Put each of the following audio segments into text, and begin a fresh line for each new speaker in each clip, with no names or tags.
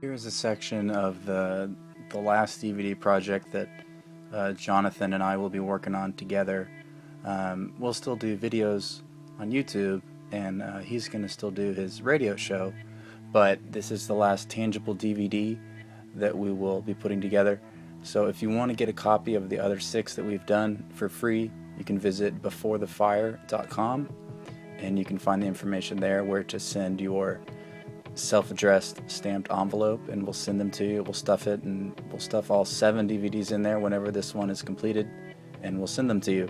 Here's a section of the last DVD project that Jonathan and I will be working on together. We'll still do videos on YouTube, and he's going to still do his radio show, but this is the last tangible DVD that we will be putting together. So if you want to get a copy of the other 6 that we've done for free, you can visit beforethefire.com, and you can find the information there where to send your self-addressed stamped envelope, and we'll send them to you. We'll stuff it, and we'll stuff all 7 DVDs in there whenever this one is completed, and we'll send them to you.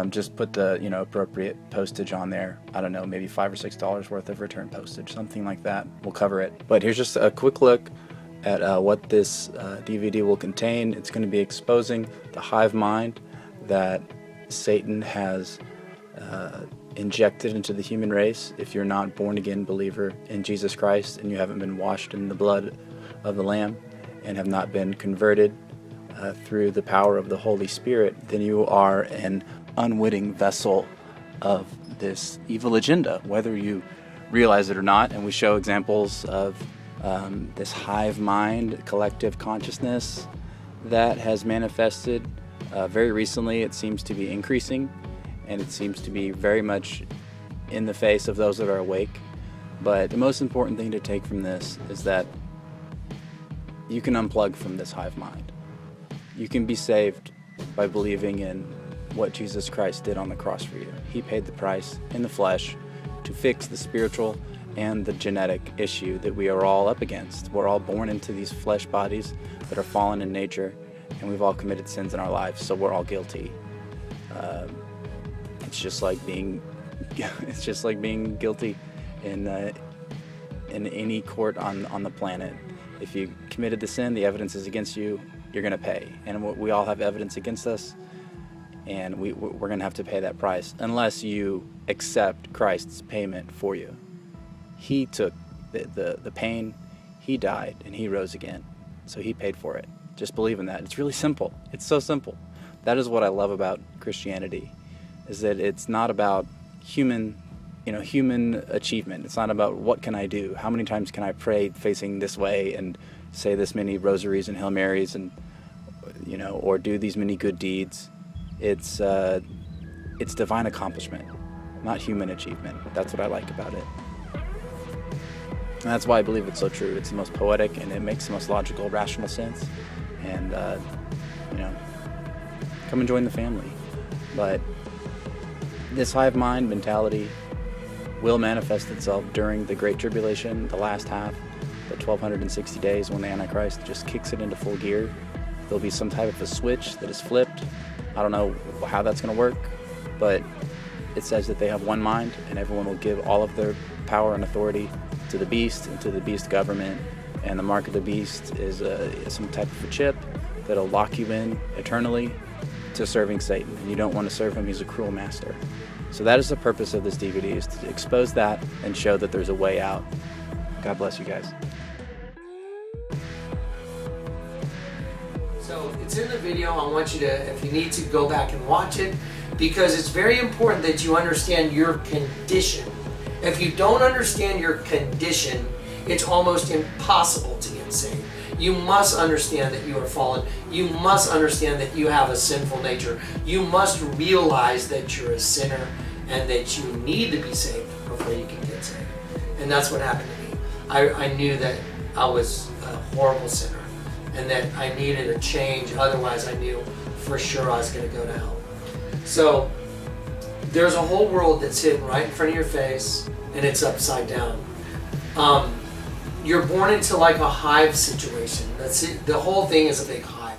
Just put the appropriate postage on there. I don't know, maybe $5 or $6 worth of return postage, something like that. We'll cover it. But here's just a quick look at what this DVD will contain. It's going to be exposing the hive mind that Satan has injected into the human race. If you're not born again believer in Jesus Christ, and you haven't been washed in the blood of the Lamb, and have not been converted through the power of the Holy Spirit, then you are an unwitting vessel of this evil agenda, whether you realize it or not. And we show examples of this hive mind, collective consciousness that has manifested very recently. It seems to be increasing, and it seems to be very much in the face of those that are awake. But the most important thing to take from this is that you can unplug from this hive mind. You can be saved by believing in what Jesus Christ did on the cross for you. He paid the price in the flesh to fix the spiritual and the genetic issue that we are all up against. We're all born into these flesh bodies that are fallen in nature, and we've all committed sins in our lives, so we're all guilty. It's just like being guilty in any court on the planet. If you committed the sin, the evidence is against you. You're going to pay, and we all have evidence against us, and we're going to have to pay that price unless you accept Christ's payment for you. He took the pain, he died, and he rose again, so he paid for it. Just believe in that. It's really simple. It's so simple. That is what I love about Christianity, is that it's not about human achievement. It's not about what can I do, how many times can I pray facing this way and say this many rosaries and Hail Marys, and or do these many good deeds. It's divine accomplishment, not human achievement. That's what I like about it. And that's why I believe it's so true. It's the most poetic, and it makes the most logical, rational sense. And come and join the family. But this hive mind mentality will manifest itself during the Great Tribulation, the last half, the 1260 days when the Antichrist just kicks it into full gear. There'll be some type of a switch that is flipped. I don't know how that's going to work, but it says that they have one mind, and everyone will give all of their power and authority to the beast and to the beast government. And the mark of the beast is some type of a chip that'll lock you in eternally to serving Satan. And you don't want to serve him. He's a cruel master. So that is the purpose of this DVD, is to expose that and show that there's a way out. God bless you guys.
So it's in the video. I want you to, if you need to, go back and watch it, because it's very important that you understand your condition. If you don't understand your condition, it's almost impossible to get saved. You must understand that you are fallen. You must understand that you have a sinful nature. You must realize that you're a sinner and that you need to be saved before you can get saved. And that's what happened to me. I knew that I was a horrible sinner and that I needed a change. Otherwise, I knew for sure I was going to go to hell. So there's a whole world that's hidden right in front of your face, and it's upside down. You're born into like a hive situation. That's it. The whole thing is a big hive.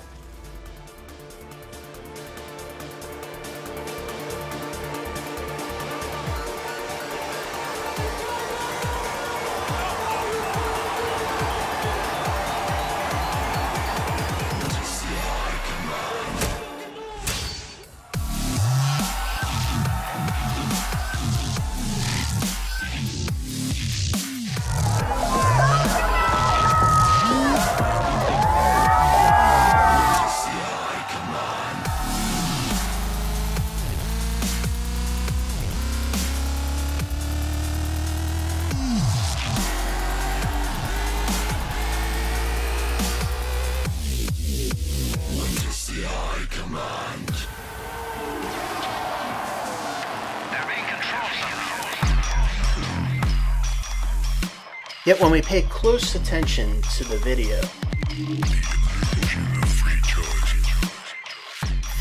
Yet when we pay close attention to the video,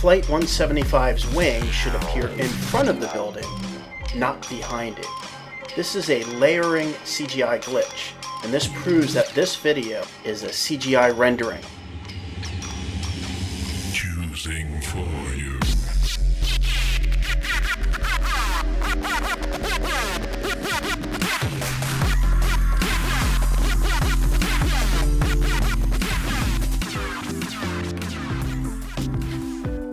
Flight 175's wing should appear in front of the building, not behind it. This is a layering CGI glitch, and this proves that this video is a CGI rendering.
Choosing for you.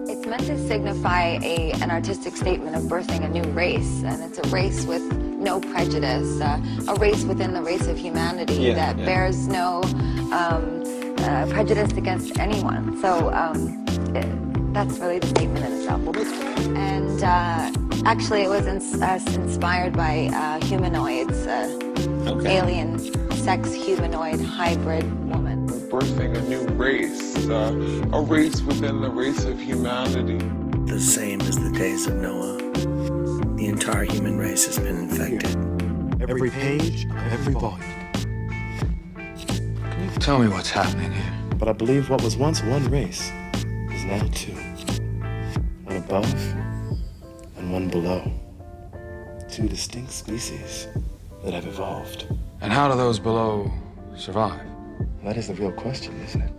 It's meant to signify an artistic statement of birthing a new race, and it's a race with no prejudice, a race within the race of humanity that bears no prejudice against anyone. So that's really the statement in itself. And actually, it was inspired by humanoids, alien sex humanoid hybrid woman.
Birthing a new race, a race within the race of humanity.
The same as the days of Noah. The entire human race has been infected.
Every page, every volume.
Can you tell me what's happening here?
But I believe what was once one race is now two. One above and one below. Two distinct species that have evolved.
And how do those below survive?
That is the real question, isn't it?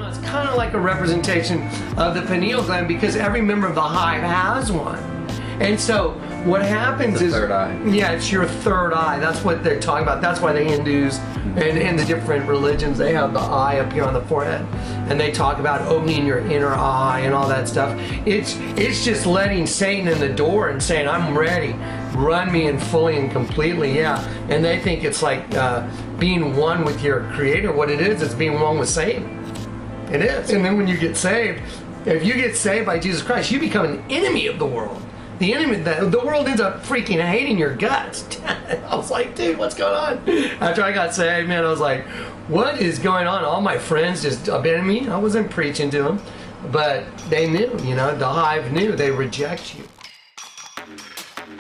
It's kind of like a representation of the pineal gland because every member of the hive has one. And so what happens is,
third eye.
Yeah, it's your third eye. That's what they're talking about. That's why the Hindus and the different religions, they have the eye up here on the forehead, and they talk about opening your inner eye and all that stuff. It's just letting Satan in the door and saying, "I'm ready. Run me in fully and completely." Yeah, and they think it's like being one with your Creator. What it is, it's being one with Satan. It is. And then when you get saved, if you get saved by Jesus Christ, you become an enemy of the world. The enemy, the world ends up freaking hating your guts. I was like, dude, what's going on? After I got saved, man, I was like, what is going on? All my friends just abandoned me. I wasn't preaching to them, but they knew, the hive knew. They reject you.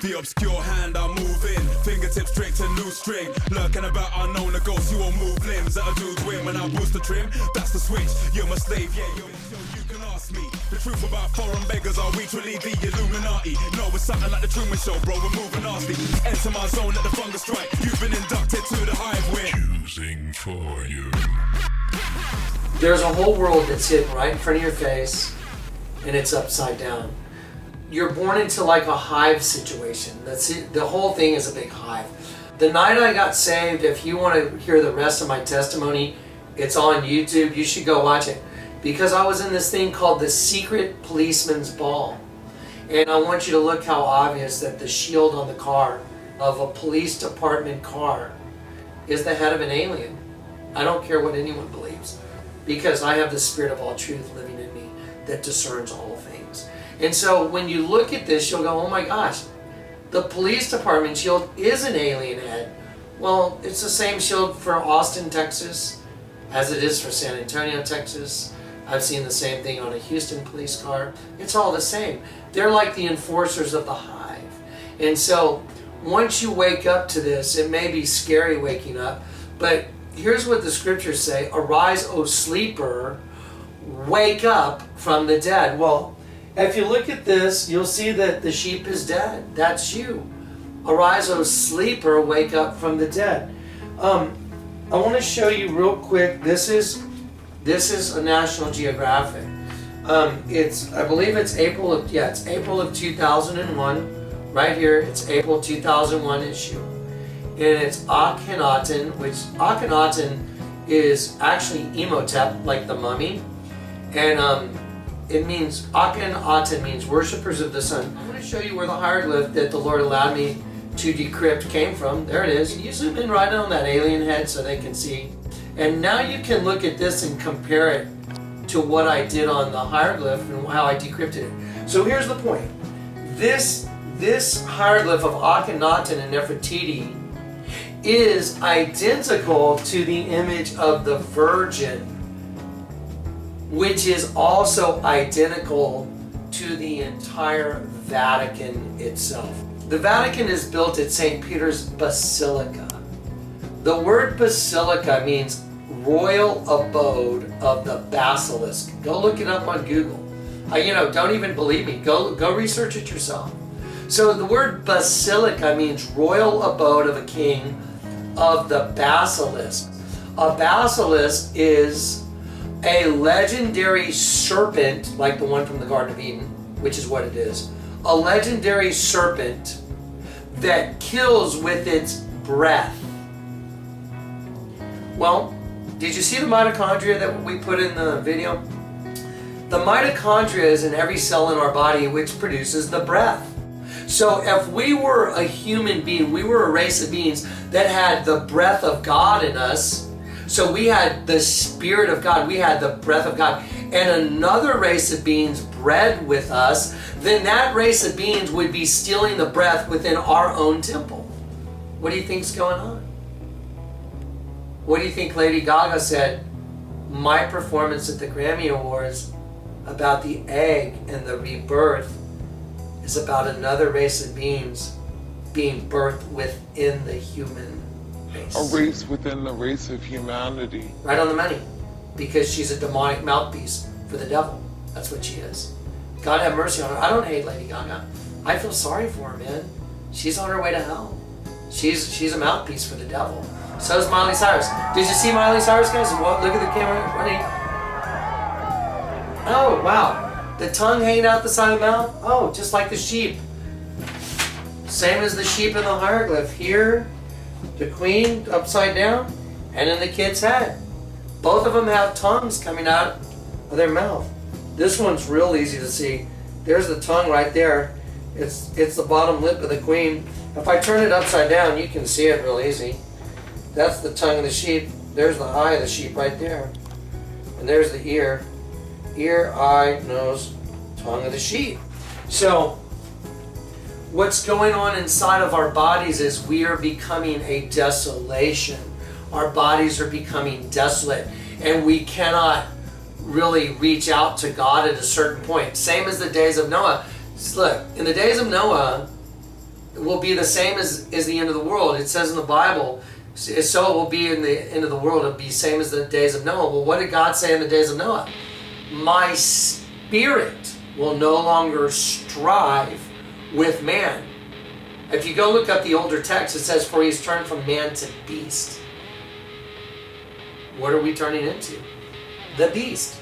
The obscure hand I'm moving, fingertips straight to new string. Lurking about unknown, the ghost, you won't move limbs. That a dude's win when I boost the trim. That's the switch, you're my slave, yeah, you can ask me. The truth about foreign beggars, are we truly the Illuminati? No, it's something like the Truman Show, bro, we're moving nasty. Enter my zone, let the fungus strike. You've been inducted to the hive win. Choosing for you.
There's a whole world that's hidden right in front of your face, and it's upside down. You're born into like a hive situation. That's it. The whole thing is a big hive. The night I got saved, if you want to hear the rest of my testimony, it's on YouTube. You should go watch it. Because I was in this thing called the Secret Policeman's Ball. And I want you to look how obvious that the shield on the car of a police department car is the head of an alien. I don't care what anyone believes. Because I have the Spirit of all truth living in me that discerns all things. And so when you look at this, you'll go, oh my gosh, the police department shield is an alien head. Well, it's the same shield for Austin, Texas, as it is for San Antonio, Texas. I've seen the same thing on a Houston police car. It's all the same. They're like the enforcers of the hive. And so once you wake up to this, it may be scary waking up, but here's what the scriptures say: arise, O sleeper, wake up from the dead. Well, if you look at this, you'll see that the sheep is dead. That's you. Arise, O sleeper, wake up from the dead. I want to show you real quick. This is a National Geographic. I believe it's April of 2001. Right here, it's April 2001 issue. And it's Akhenaten, which Akhenaten is actually Imhotep, like the mummy. And it means, Akhenaten means worshippers of the sun. I'm going to show you where the hieroglyph that the Lord allowed me to decrypt came from. There it is. You zoom in right on that alien head so they can see. And now you can look at this and compare it to what I did on the hieroglyph and how I decrypted it. So here's the point. This this hieroglyph of Akhenaten and Nefertiti is identical to the image of the Virgin, which is also identical to the entire Vatican itself. The Vatican is built at St. Peter's Basilica. The word basilica means royal abode of the basilisk. Go look it up on Google. Don't even believe me. Go research it yourself. So the word basilica means royal abode of a king of the basilisk. A basilisk is a legendary serpent, like the one from the Garden of Eden, which is what it is. A legendary serpent that kills with its breath. Well, did you see the mitochondria that we put in the video? The mitochondria is in every cell in our body which produces the breath. So if we were a human being, we were a race of beings that had the breath of God in us, so we had the Spirit of God, we had the breath of God, and another race of beings bred with us, then that race of beings would be stealing the breath within our own temple. What do you think's going on? What do you think Lady Gaga said? My performance at the Grammy Awards about the egg and the rebirth is about another race of beings being birthed within the human race.
A race within the race of humanity.
Right on the money. Because she's a demonic mouthpiece for the devil. That's what she is. God have mercy on her. I don't hate Lady Gaga. I feel sorry for her, man. She's on her way to hell. She's a mouthpiece for the devil. So is Miley Cyrus. Did you see Miley Cyrus, guys? Look at the camera. Ready? Oh, wow. The tongue hanging out the side of the mouth? Oh, just like the sheep. Same as the sheep in the hieroglyph. Here, the queen upside down, and in the kid's head. Both of them have tongues coming out of their mouth. This one's real easy to see. There's the tongue right there. It's the bottom lip of the queen. If I turn it upside down, you can see it real easy. That's the tongue of the sheep. There's the eye of the sheep right there. And there's the ear. Ear, eye, nose, tongue of the sheep. So, what's going on inside of our bodies is we are becoming a desolation. Our bodies are becoming desolate. And we cannot really reach out to God at a certain point. Same as the days of Noah. Look, in the days of Noah, it will be the same as the end of the world. It says in the Bible, so it will be in the end of the world. It will be same as the days of Noah. Well, what did God say in the days of Noah? My spirit will no longer strive with man. If you go look up the older text, it says, for he's turned from man to beast. What are we turning into? The beast.